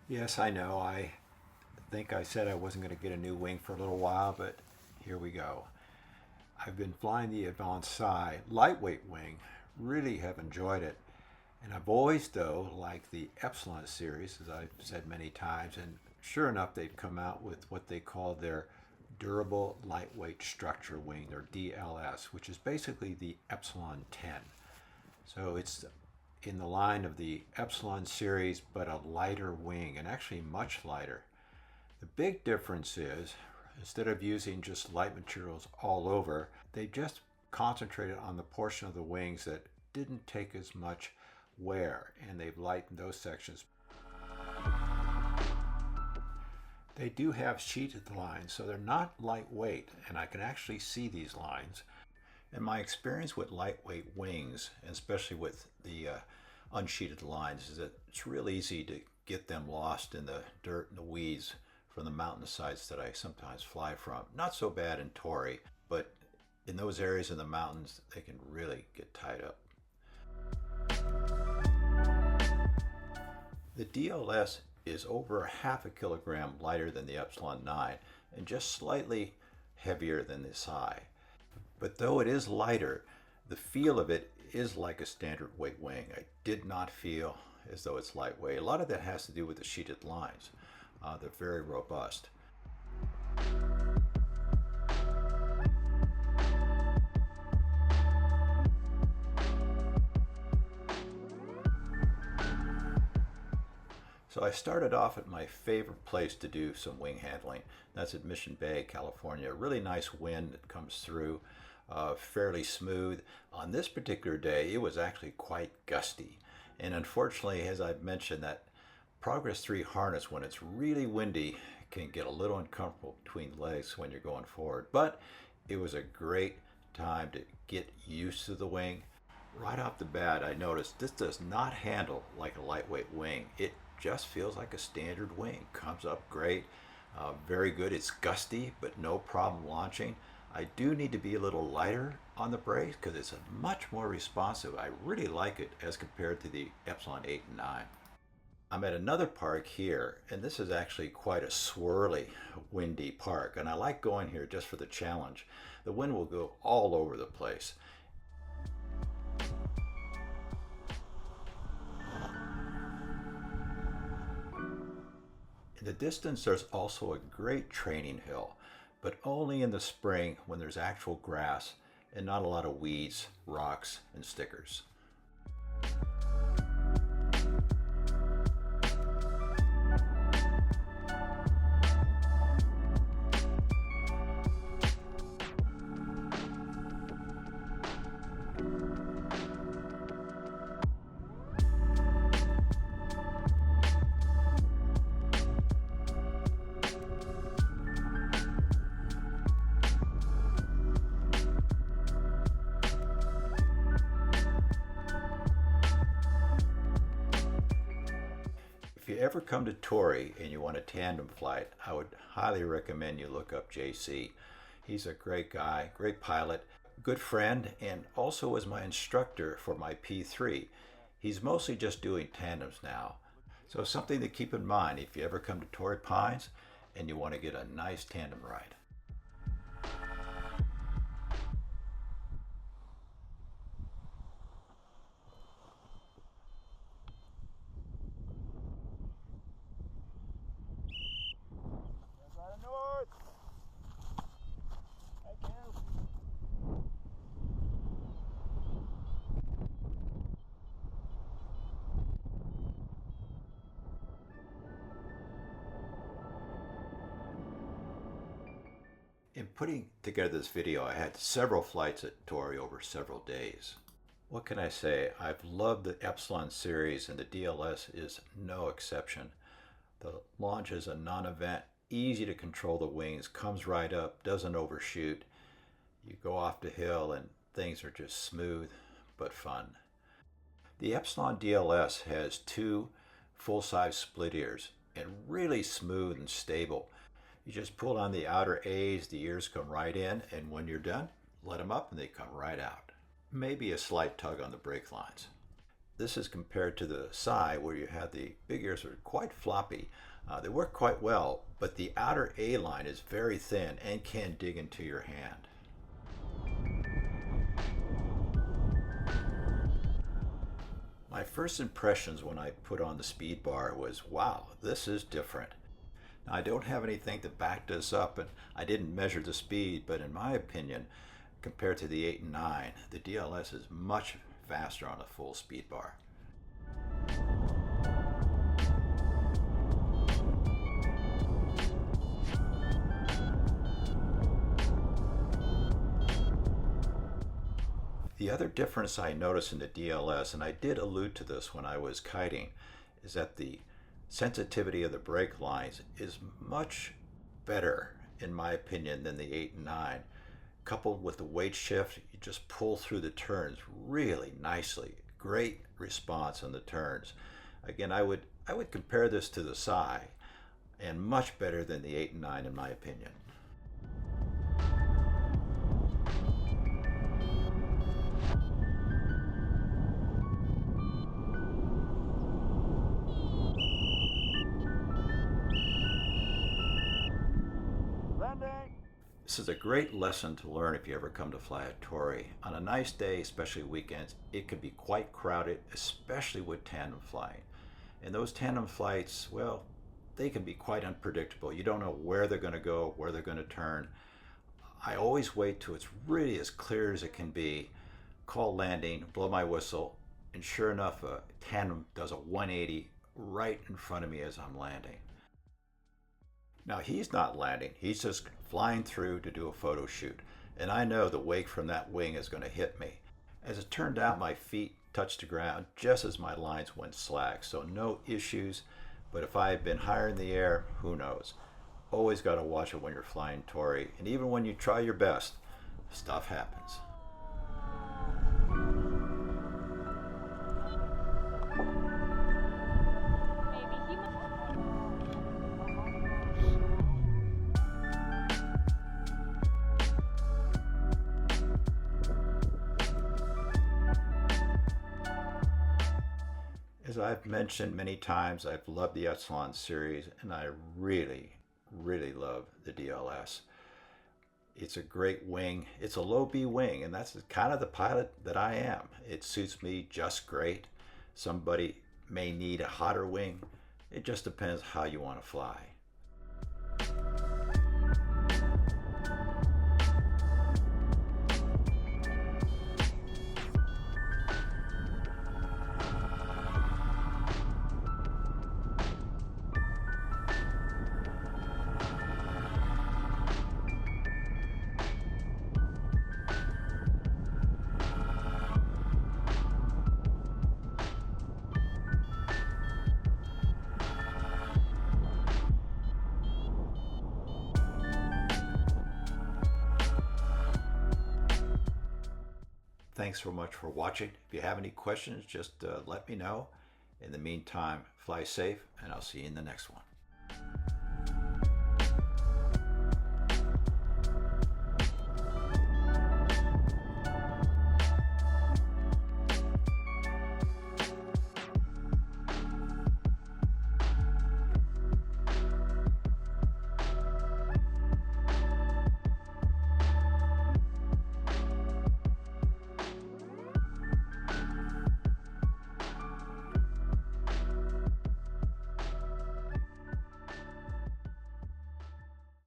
Yes, I know. I think I said I wasn't going to get a new wing for a little while, but here we go. I've been flying the Advanced Psi lightweight wing, really have enjoyed it. And I've always, though, liked the Epsilon series, as I've said many times, and sure enough, they've come out with what they call their Durable Lightweight Structure Wing, their DLS, which is basically the Epsilon 10. So it's in the line of the Epsilon series, but a lighter wing, and actually much lighter. The big difference is, instead of using just light materials all over, they just concentrated on the portion of the wings that didn't take as much wear, and they've lightened those sections. They do have sheeted lines, so they're not lightweight, and I can actually see these lines. And my experience with lightweight wings, especially with the unsheeted lines, is that it's real easy to get them lost in the dirt and the weeds from the mountainsides that I sometimes fly from. Not so bad in Torrey, but in those areas in the mountains, they can really get tied up. The DLS is over a half a kilogram lighter than the Epsilon 9 and just slightly heavier than the Psi. But though it is lighter, the feel of it is like a standard weight wing. I did not feel as though it's lightweight. A lot of that has to do with the sheeted lines. They're very robust. So I started off at my favorite place to do some wing handling. That's at Mission Bay, California. A really nice wind that comes through, fairly smooth. On this particular day, it was actually quite gusty. And unfortunately, as I've mentioned, that Progress 3 harness, when it's really windy, can get a little uncomfortable between legs when you're going forward. But it was a great time to get used to the wing. Right off the bat, I noticed this does not handle like a lightweight wing. It just feels like a standard wing. Comes up great, very good. It's gusty, but no problem launching. I do need to be a little lighter on the brakes because it's much more responsive. I really like it as compared to the Epsilon 8 and 9. I'm at another park here, and this is actually quite a swirly, windy park, and I like going here just for the challenge. The wind will go all over the place. In the distance, there's also a great training hill, but only in the spring when there's actual grass and not a lot of weeds, rocks, and stickers. If you ever come to Torrey and you want a tandem flight, I would highly recommend you look up JC. He's a great guy, great pilot, good friend, and also was my instructor for my P3. He's mostly just doing tandems now. So something to keep in mind if you ever come to Torrey Pines and you want to get a nice tandem ride. North. Thank you. In putting together this video, I had several flights at Torrey over several days. What can I say? I've loved the Epsilon series, and the DLS is no exception. The launch is a non-event, easy to control the wings, comes right up, doesn't overshoot. You go off the hill and things are just smooth but fun. The Epsilon DLS has two full-size split ears and really smooth and stable. You just pull on the outer A's, the ears come right in, and when you're done, let them up and they come right out. Maybe a slight tug on the brake lines. This is compared to the Psi, where you have the big ears are quite floppy. They work quite well, but the outer A line is very thin and can dig into your hand. My first impressions when I put on the speed bar was, wow, this is different. Now, I don't have anything to back this up, and I didn't measure the speed, but in my opinion, compared to the 8 and 9, the DLS is much faster on a full speed bar. The other difference I noticed in the DLS, and I did allude to this when I was kiting, is that the sensitivity of the brake lines is much better, in my opinion, than the 8 and 9. Coupled with the weight shift, you just pull through the turns really nicely. Great response on the turns. Again, I would compare this to the Psi, and much better than the 8 and 9 in my opinion. This is a great lesson to learn if you ever come to fly a Tory. On a nice day, especially weekends, it can be quite crowded, especially with tandem flying. And those tandem flights, well, they can be quite unpredictable. You don't know where they're going to go, where they're going to turn. I always wait till it's really as clear as it can be, call landing, blow my whistle, and sure enough, a tandem does a 180 right in front of me as I'm landing. Now he's not landing, he's just flying through to do a photo shoot, and I know the wake from that wing is going to hit me. As it turned out, my feet touched the ground just as my lines went slack, so no issues, but if I had been higher in the air, who knows. Always got to watch it when you're flying Tory, and even when you try your best, stuff happens. As I've mentioned many times, I've loved the Epsilon series, and I really, really love the DLS. It's a great wing. It's a low B wing, and that's kind of the pilot that I am. It suits me just great. Somebody may need a hotter wing. It just depends how you want to fly. Thanks so much for watching. If you have any questions, just let me know. In the meantime, fly safe, and I'll see you in the next one.